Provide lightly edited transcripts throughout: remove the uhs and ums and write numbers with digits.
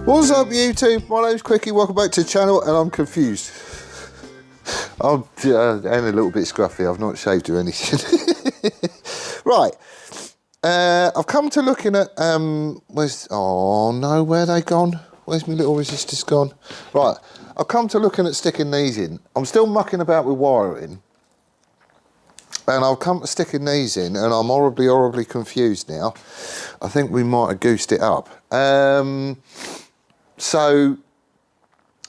What's up YouTube? My name's Quickie, welcome back to the channel, and I'm confused. I'm and a little bit scruffy, I've not shaved or anything. Right, I've come to looking at, oh no, where they gone? Where's my little resistors gone? Right, I've come to looking at sticking these in. I'm still mucking about with wiring. And I've come to sticking these in, and I'm horribly confused now. I think we might have goosed it up. So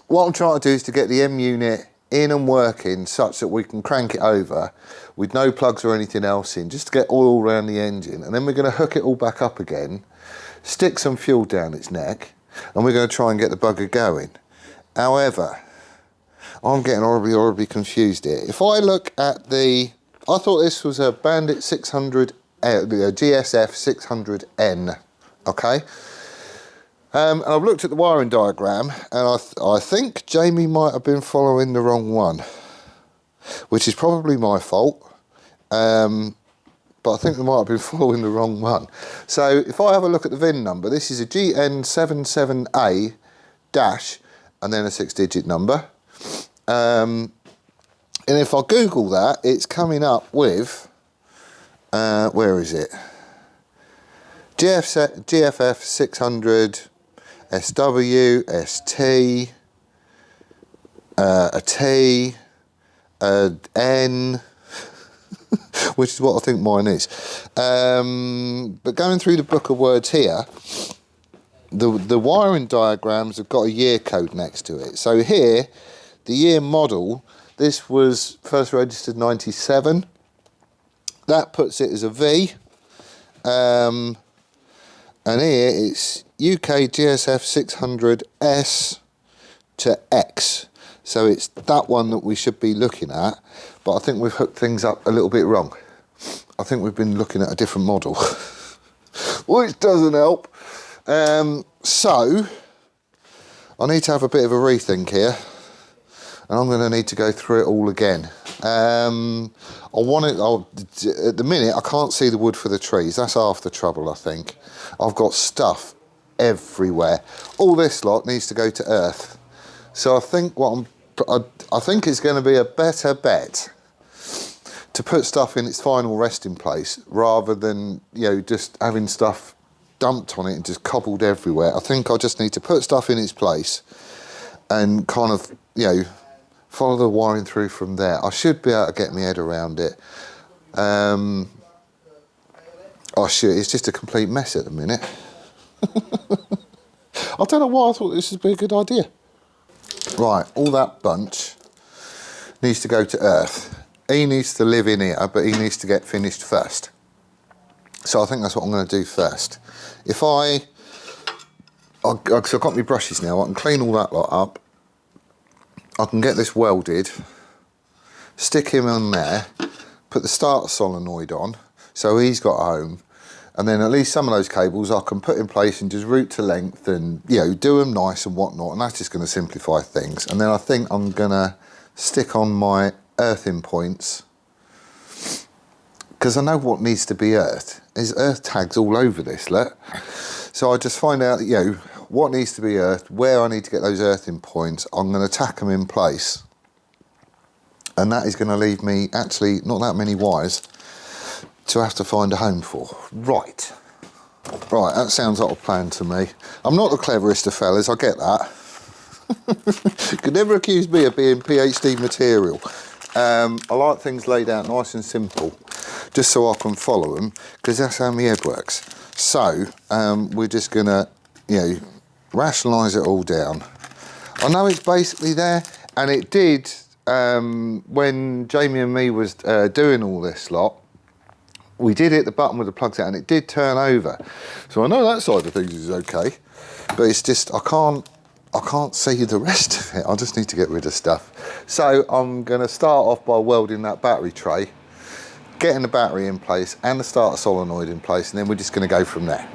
what I'm trying to do is to get the M unit in and working such that we can crank it over with no plugs or anything else in, just to get oil around the engine. And then we're going to hook it all back up again, stick some fuel down its neck, and we're going to try and get the bugger going. However, I'm getting horribly confused here. If I look at the, I thought this was a Bandit 600, a GSF 600N, okay? And I've looked at the wiring diagram, and I think Jamie might have been following the wrong one, which is probably my fault, but I think they might have been following the wrong one. So if I have a look at the VIN number, this is a GN77A dash, and then a 6-digit number. And if I Google that, it's coming up with, where is it? GFF 600 SW, ST, a T, a N, which is what I think mine is. But going through the book of words here, the wiring diagrams have got a year code next to it. So here, the year model, this was first registered 97. That puts it as a V. And here it's UK GSF 600S to X. So it's that one that we should be looking at, but I think we've hooked things up a little bit wrong. I think we've been looking at a different model, which doesn't help. So I need to have a bit of a rethink here, and I'm going to need to go through it all again. At the minute I can't see the wood for the trees. That's half the trouble, I think. I've got stuff everywhere. All this lot needs to go to earth. So I think I think it's going to be a better bet to put stuff in its final resting place rather than, you know, just having stuff dumped on it and just cobbled everywhere. I think I just need to put stuff in its place and kind of, you know, follow the wiring through from there. I should be able to get my head around it. I should. It's just a complete mess at the minute. I don't know why I thought this would be a good idea. Right, all that bunch needs to go to earth. He needs to live in here, but he needs to get finished first. So I think that's what I'm going to do first. If I've got my brushes now, I can clean all that lot up. I can get this welded, stick him on there, put the starter solenoid on, so he's got home, and then at least some of those cables I can put in place and just route to length and, you know, do them nice and whatnot, and that's just going to simplify things. And then I think I'm going to stick on my earthing points, because I know what needs to be earthed. There's earth tags all over this, look. So I just find out, you know, what needs to be earthed, where I need to get those earthing points. I'm going to tack them in place, and that is going to leave me actually not that many wires to have to find a home for. Right, that sounds like a plan to me. I'm not the cleverest of fellas, I get that. You could never accuse me of being PhD material. I like things laid out nice and simple, just so I can follow them, because that's how my head works. So we're just going to, you know, rationalise it all down. I know it's basically there, and it did, when Jamie and me was doing all this lot, we did hit the button with the plugs out and it did turn over. So I know that side of things is okay, but it's just, I can't see the rest of it. I just need to get rid of stuff. So I'm going to start off by welding that battery tray, getting the battery in place and the starter solenoid in place, and then we're just going to go from there.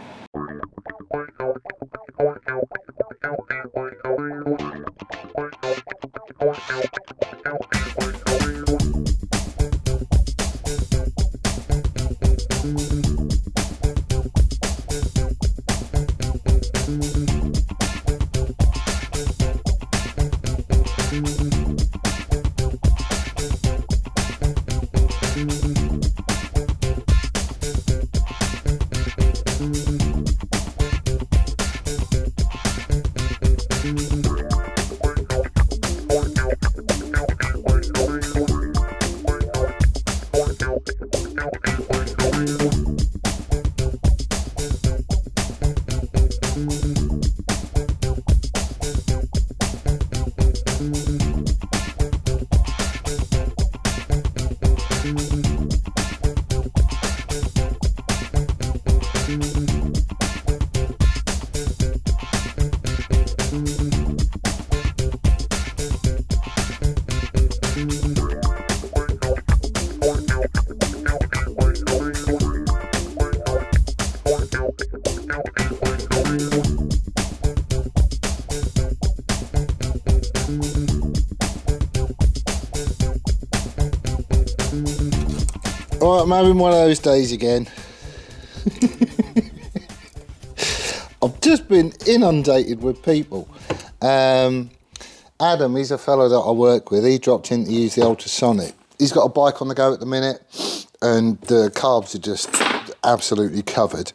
All right, I'm having one of those days again. I've just been inundated with people. Adam, he's a fellow that I work with. He dropped in to use the ultrasonic. He's got a bike on the go at the minute, and the carbs are just absolutely covered.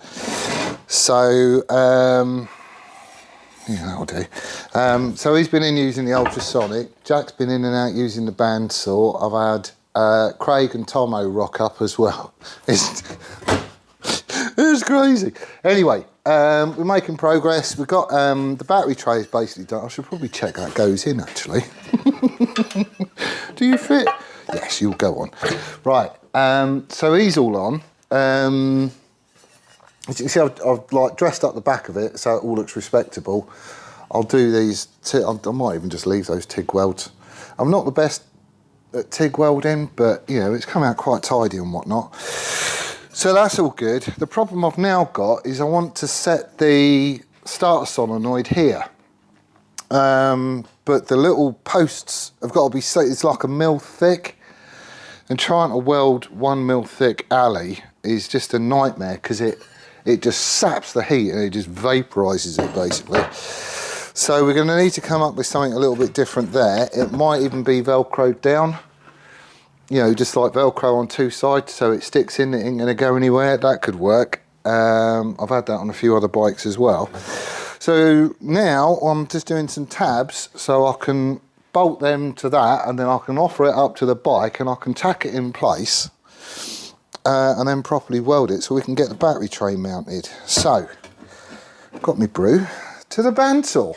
So, yeah, that'll do. So he's been in using the ultrasonic. Jack's been in and out using the bandsaw. I've had Craig and Tomo rock up as well. It's crazy. Anyway, we're making progress. We've got the battery tray is basically done. I should probably check that goes in actually. Do you fit? Yes, you'll go on. Right, so he's all on. As you can see, I've like dressed up the back of it so it all looks respectable. I'll do these, I might even just leave those TIG welds. I'm not the best at TIG welding, but you know, it's come out quite tidy and whatnot. So that's all good. The problem I've now got is I want to set the starter solenoid here. But the little posts have got to be set, it's like 1 mil thick. And trying to weld 1 mil thick alley is just a nightmare because it just saps the heat and it just vaporizes it basically. So we're going to need to come up with something a little bit different there. It might even be velcroed down, you know, just like velcro on 2 sides so it sticks in, it ain't going to go anywhere. That could work. I've had that on a few other bikes as well. So now I'm just doing some tabs so I can bolt them to that, and then I can offer it up to the bike and I can tack it in place and then properly weld it so we can get the battery tray mounted. So, got me brew to the bandsaw.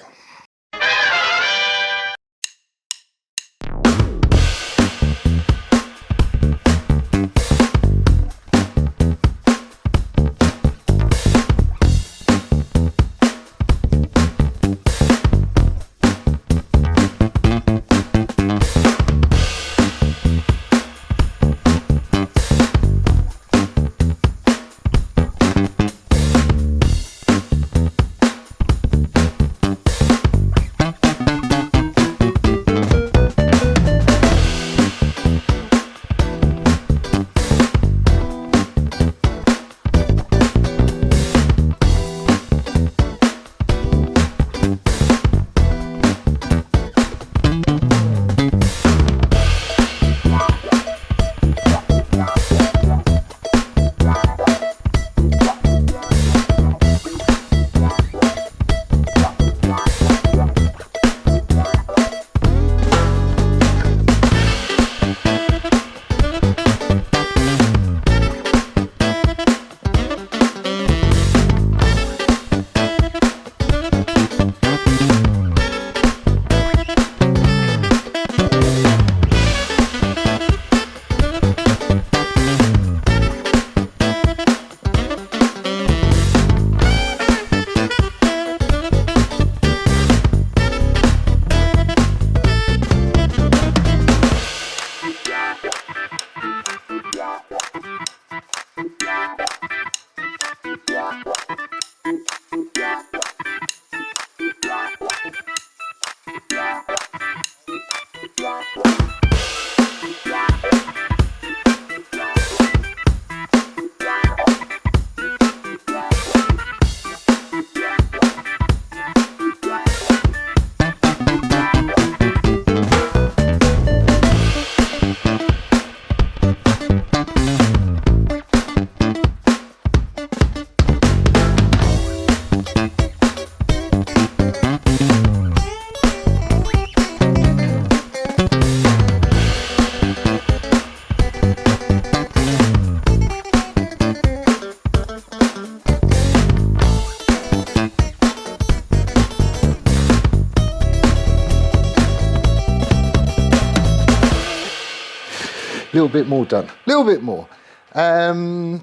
Little bit more done, little bit more. So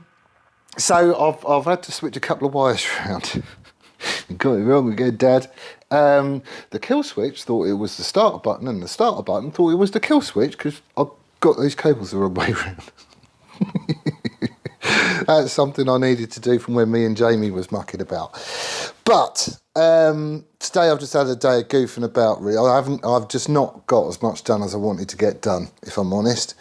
I've had to switch a couple of wires around. You got it wrong again, Dad. The kill switch thought it was the starter button, and the starter button thought it was the kill switch because I've got these cables the wrong way around. That's something I needed to do from when me and Jamie was mucking about. But today I've just had a day of goofing about. I've just not got as much done as I wanted to get done, if I'm honest.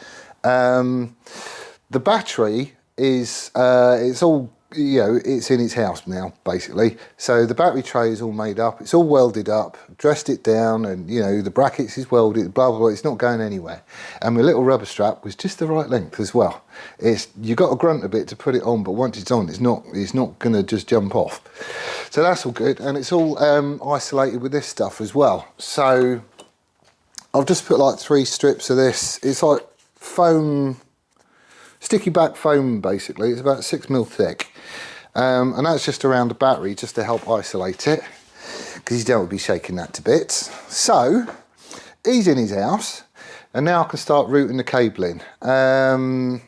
The battery is, it's all, you know, it's in its house now, basically. So the battery tray is all made up, it's all welded up, dressed it down, and, you know, the brackets is welded, blah, blah, blah, it's not going anywhere. And my little rubber strap was just the right length as well. You got to grunt a bit to put it on, but once it's on, it's not going to just jump off. So that's all good, and it's all isolated with this stuff as well. So I've just put like 3 strips of this. It's like foam, sticky back foam basically. It's about 6mm thick, and that's just around the battery just to help isolate it, because you don't want to be shaking that to bits. So he's in his house, and now I can start routing the cabling. I'd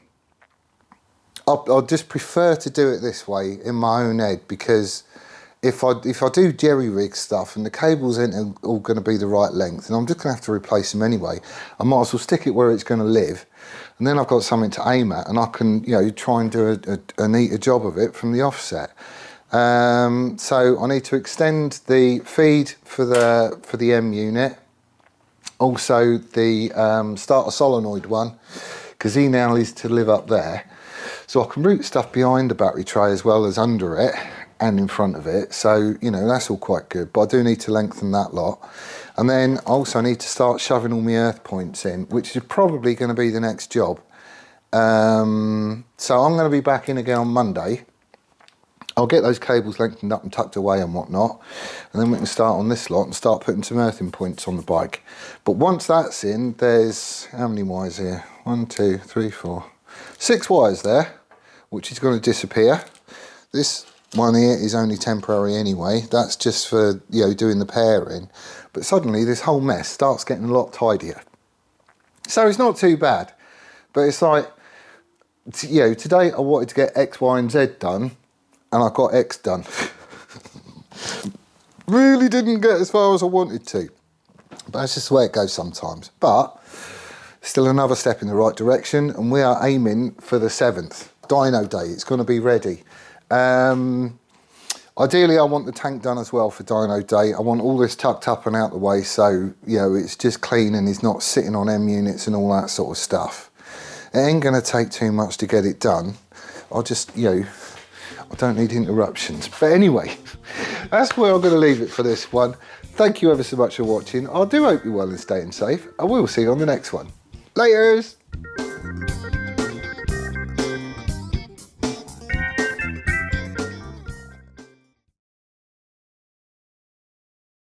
just prefer to do it this way in my own head, because if I do jerry rig stuff and the cables ain't all going to be the right length, and I'm just going to have to replace them anyway, I might as well stick it where it's going to live, and then I've got something to aim at, and I can, you know, try and do a neater job of it from the offset. So I need to extend the feed for the M unit, also the starter solenoid one, because he now needs to live up there. So I can route stuff behind the battery tray as well as under it and in front of it. So, you know, that's all quite good, but I do need to lengthen that lot. And then I also need to start shoving all my earth points in, which is probably going to be the next job. So I'm going to be back in again on Monday. I'll get those cables lengthened up and tucked away and whatnot, and then we can start on this lot and start putting some earthing points on the bike. But once that's in, there's, how many wires here? 1, 2, 3, 4, 6 wires there, which is going to disappear. This one here is only temporary anyway. That's just for, you know, doing the pairing. But suddenly this whole mess starts getting a lot tidier. So it's not too bad. But it's like, you know, today I wanted to get X, Y, and Z done, and I got X done. Really didn't get as far as I wanted to. But that's just the way it goes sometimes. But still another step in the right direction, and we are aiming for the 7th. Dyno Day, it's going to be ready. Ideally, I want the tank done as well for Dyno Day. I want all this tucked up and out the way, so, you know, it's just clean and it's not sitting on M units and all that sort of stuff. It ain't going to take too much to get it done. I'll just, you know, I don't need interruptions. But anyway, that's where I'm going to leave it for this one. Thank you ever so much for watching. I do hope you're well and staying safe. I will see you on the next one. Laters!